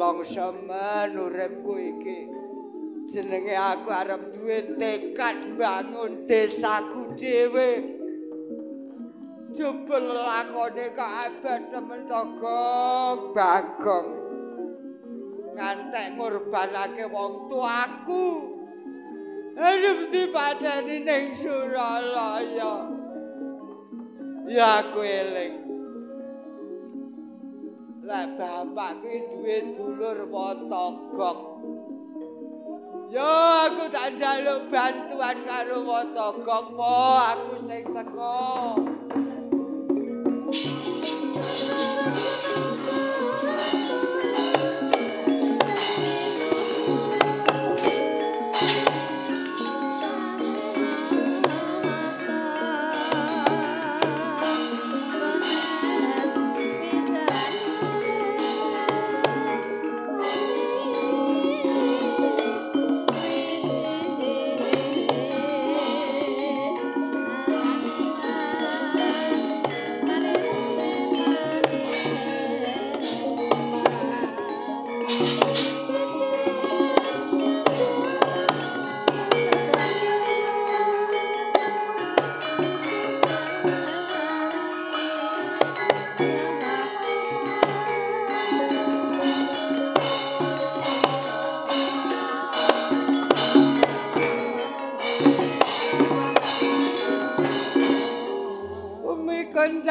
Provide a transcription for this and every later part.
nelongso men uripku iki. Jenenge aku arep duwe tekad bangun desaku dhewe. Jebul lakone kabeh temen Togong Bagong. Ngantek ngorbanake wong tuaku. Arep dipateni ning Suralaya. Ya aku eling. Lah bapak kuwi duwe dulur Watogok. Yo aku tak njaluk bantuan karo Watogok po aku sing teko.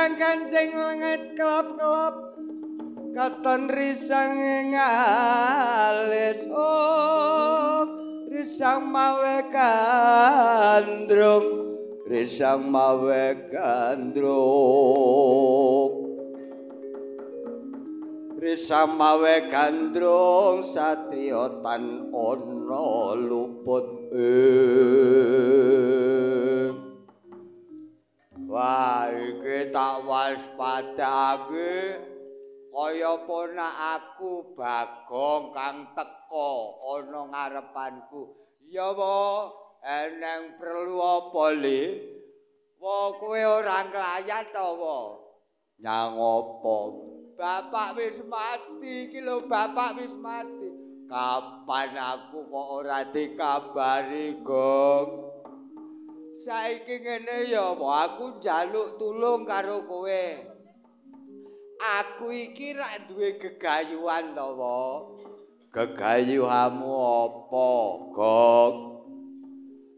Kancing lenget kelap-kelap katon risang ngalis risang mawe gandrung risang mawe gandrung satriya tan ana luput wah iki tak waspadake kaya ponak aku Bagong kang teko ana ngarepanku. Ya wa eneng perlu apa li? Wa kowe ora nglayat ta wa? Nyang apa? Bapak wis mati iki lho, bapak wis mati. Kapan aku kok ora dikabari, Gong? Saiki ngene ya, aku njaluk tulung karo kowe. Aku iki rak duwe gegayuhan to, Wa. Gegayuhanmu apa, Gong?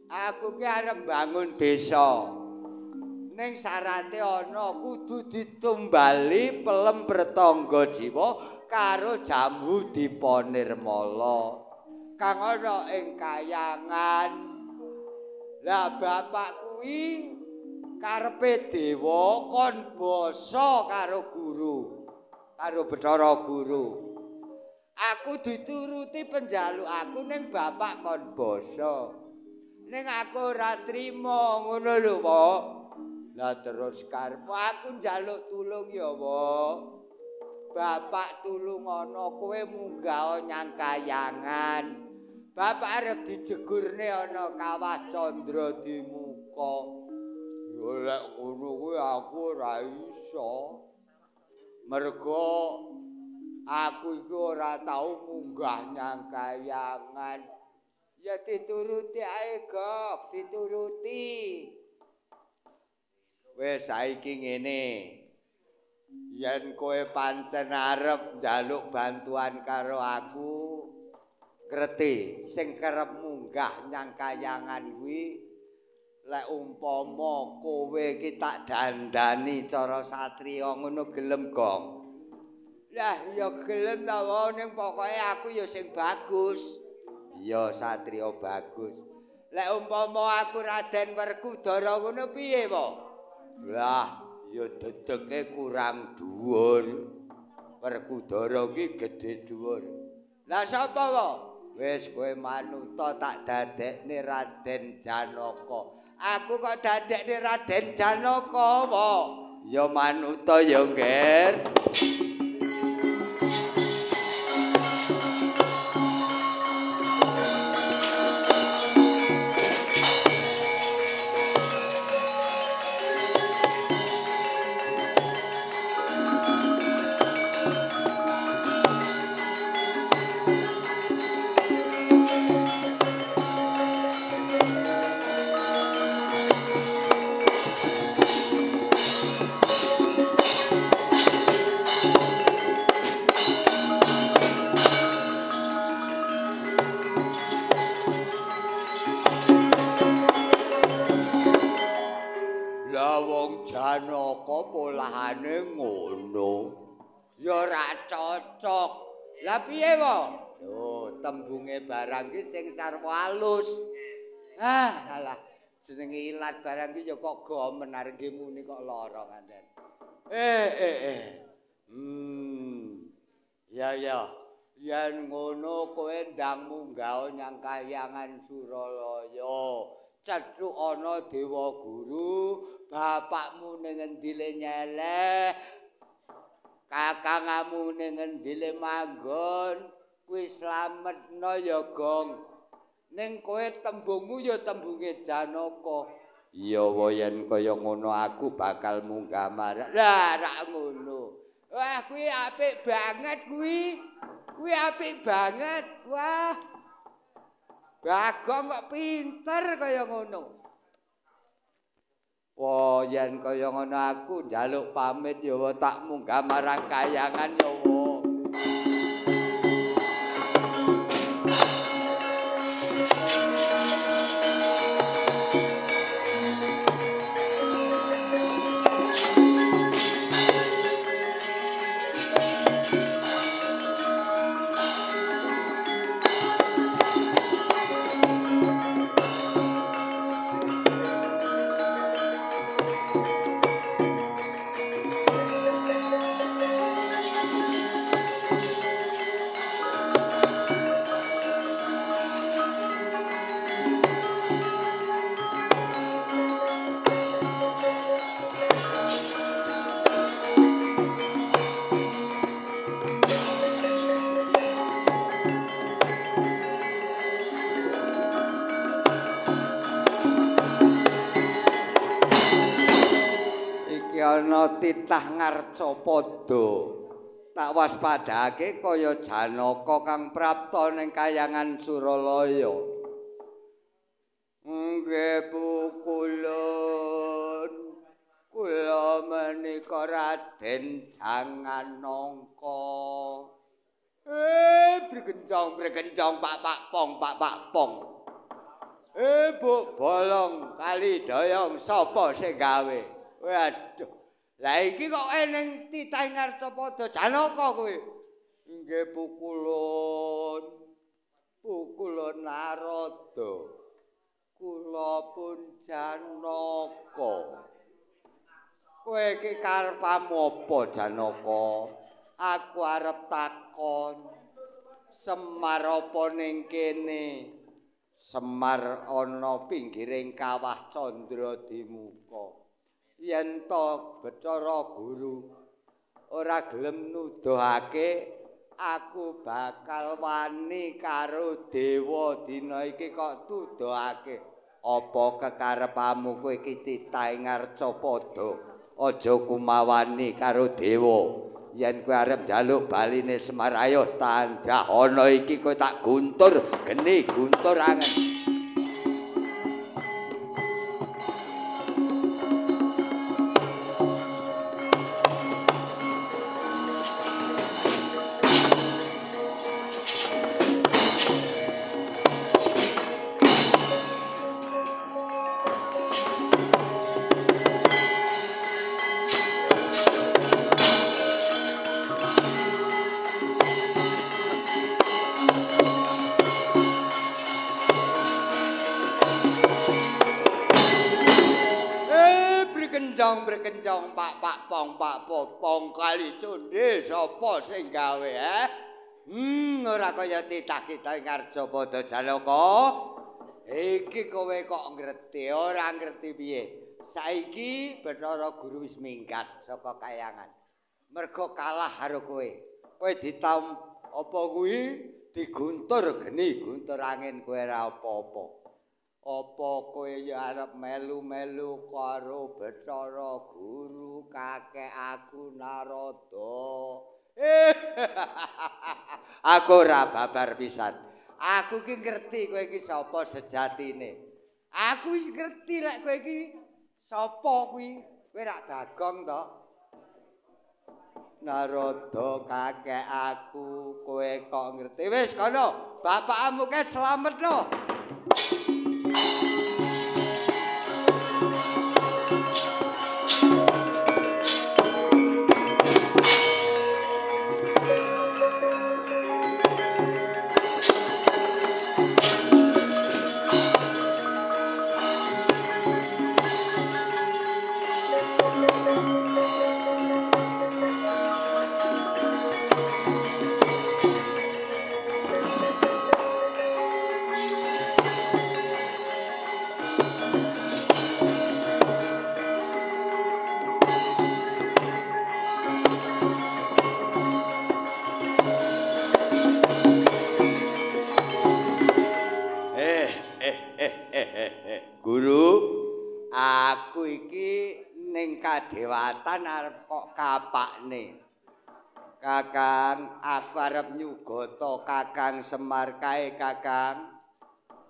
Aku ki arep bangun desa. Ning syarate ana kudu ditumbali pelem bertangga jiwa karo Jambu Dipa Nirmala. Kang ana ing Kayangan. Lah bapak kuwi karepe dewa kon basa karo guru, karo Bathara Guru. Aku dituruti penjaluk aku ning bapak kon basa. Ning aku ora trima ngono lho, Pak. Lah terus karep aku njaluk tulung ya, Pak. Bapak tulung ana kowe munggah nyang Kayangan. Bapak arep dijegurne ana Kawah Candra Dimuka. Yo lek ngono kuwi aku ora iso. Mergo aku iku ora tau munggah nyang Kayangan. Ya dituruti ae, Gok, dituruti. Wis saiki ngene. Yen kowe pancen arep njaluk bantuan karo aku, ngerti sing kerep munggah nyang Kayangan kuwi lek umpama kowe iki tak dandani cara satriya ngono gelem, Gong. Lah ya gelem ta wae ning pokoke aku ya sing bagus. Ya satriya bagus. Lek umpama aku Raden Werkudara ngono piye, Po? Lah ya dedeke kurang dhuwur. Werkudara ki gedhe dhuwur. Lah sapa, Po? Wis kowe manuta tak dadekne Raden Janaka. Aku kok dadekne Raden Janaka, Po? Ya manuta ya, Nger. Janaka polahane ngono. Ya ora cocok. Lah piye wae? Yo tembunge barang ki sing sarwa alus. Alah jenenge ilat barang ki ya kok gomen arep muni kok lara kanten. Ya. Yen ngono kowe ndang munggah nyang Kahyangan Suralaya. Cethuk ana Dewa Guru, bapakmu ning endi le nyeleh, kakangmu ning endi le manggon, kuwi slametna ya, Gong. Ning kowe tembungmu ya tembunge Janaka. Iya wae yen kaya ngono aku bakal munggah marang. Lah rak ngono. Wah kuwi apik banget kuwi. Kuwi apik banget. Wah. Bagong kok pinter kaya ngono. Wah, yen kaya ngono aku njaluk pamit ya tak munggah marang Kahyangan ya. Ana titah ngarcapada tak waspadake kaya Janaka kang prapta ning Kahyangan Suralaya. Nggih pukulun kula menika Raden Janganangka. Bergenjong Pak Pong. Bu bolong kali doyong sapa sing gawe? Waduh. Lah iki kok ning titah ngarcapada Janaka kowe. Nggih pukulun Narada. Kula pun Janaka. Kowe iki karepmu apa Janaka? Aku arep takon. Semar apa ning kene? Semar ana pinggiring kawah Candradimuka. Yen to Bathara Guru ora gelem nuduhake, aku bakal wani karo dewa dina iki kok tuduhake. Apa kekarepmu kowe iki titah ngarcapada? Aja kumawani karo dewa. Yen kowe arep njaluk baline Semar ayo tanggah ana iki kowe tak guntur, geni guntur angen. Berkencang Pak Pong kali conde sapa sing gawe ora kaya titah-titah ngarcapada Janaka. Iki kowe kok ngerti ora ngerti piye? Saiki Bathara Guru wis minggat saka Kahyangan. Mergo kalah karo kowe. Kowe ditam apa kuwi diguntur geni guntur angin kowe ora apa-apa. Apa kowe ya arep melu-melu karo Bathara Guru kakek aku Narada? Aku ora babar pisan. Aku ki ngerti kowe iki sapa sejatine. Aku wis ngerti lek kowe iki sapa kuwi. Kowe rak Bagong to? Narada kakek aku, kowe kok ngerti. Wis kono, bapakmu ke slametno. aku iki ning kadewatan arep kok kapakne. Kakang, aku arep nyugata Kakang Semar kae, Kakang.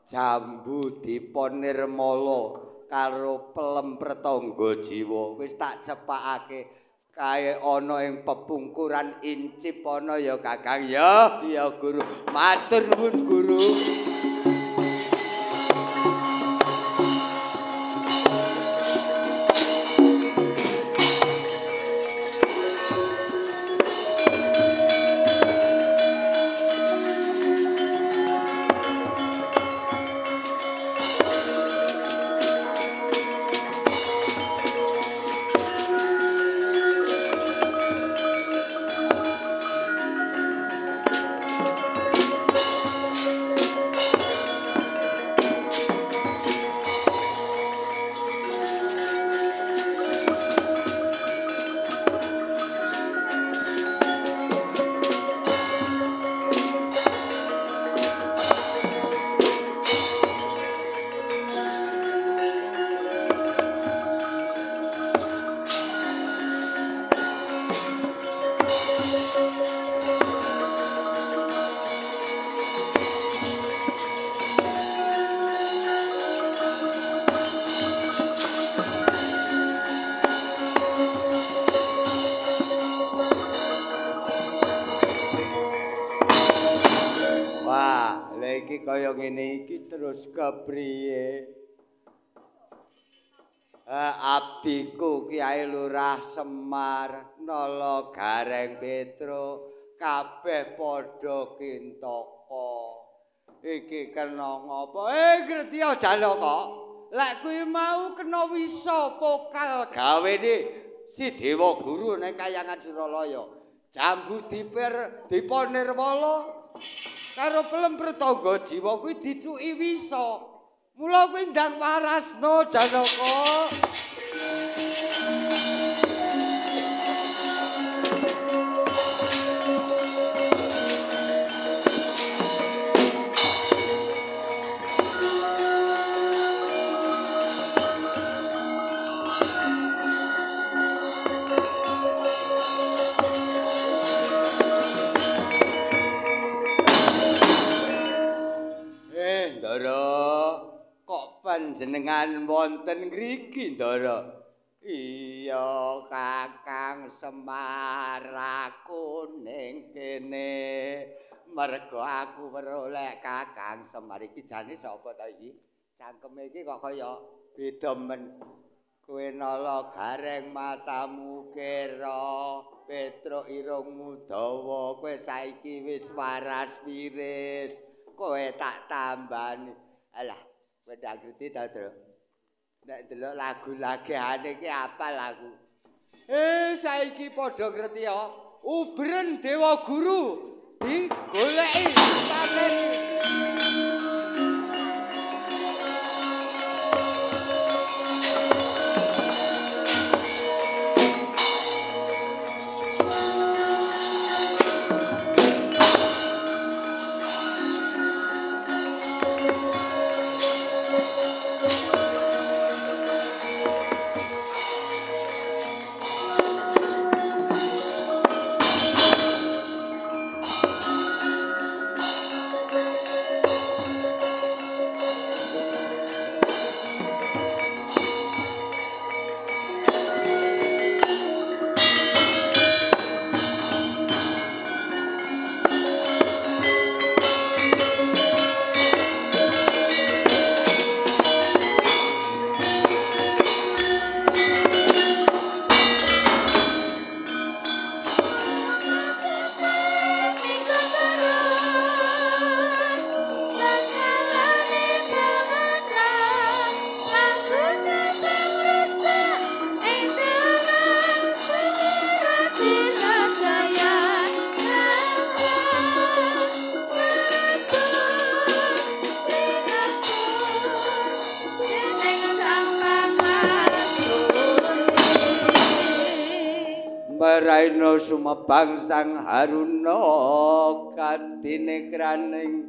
Jambu dipun nirmala karo pelem pratangga jiwa. Wis tak cepakake kae ana ing pepungkuran incip ana ya, Kakang ya. Ya, Guru. Matur nuwun, Guru. Kaya ngene iki terus kepriye? Abdiku Kiai Lurah Semar Nala Gareng Petro kabeh padha kintaka. Iki kena ngapa? Gretya Janaka. Lek kuwi mau kena wisa pokal gawene si Dewa Guru ning Kahyangan Suralaya. Jambu dipun nirmala karo pelem pratangga jiwa kuwi dithuki wisa. Mula kuwi ndang warasna Janaka. Panjenengan wonten ngriki, Ndara? Iya, Kakang Semar aku ning kene. Merga aku weruh lek Kakang Semar iki jane sapa ta iki? Cangkeme iki kok kaya beda men. Kowe Nala Gareng matamu kera, Petro irungmu dawa, kowe saiki wis waras wiris. Kowe tak tambani. Alah, kowe ndak ngerti ta, Tru? Nek delok lagu lagehane iki apal aku. Saiki padha ngerti ya. Ubren Dewa Guru digoleki pateni. Maraina sumebang sang Haruna kanthi nekraning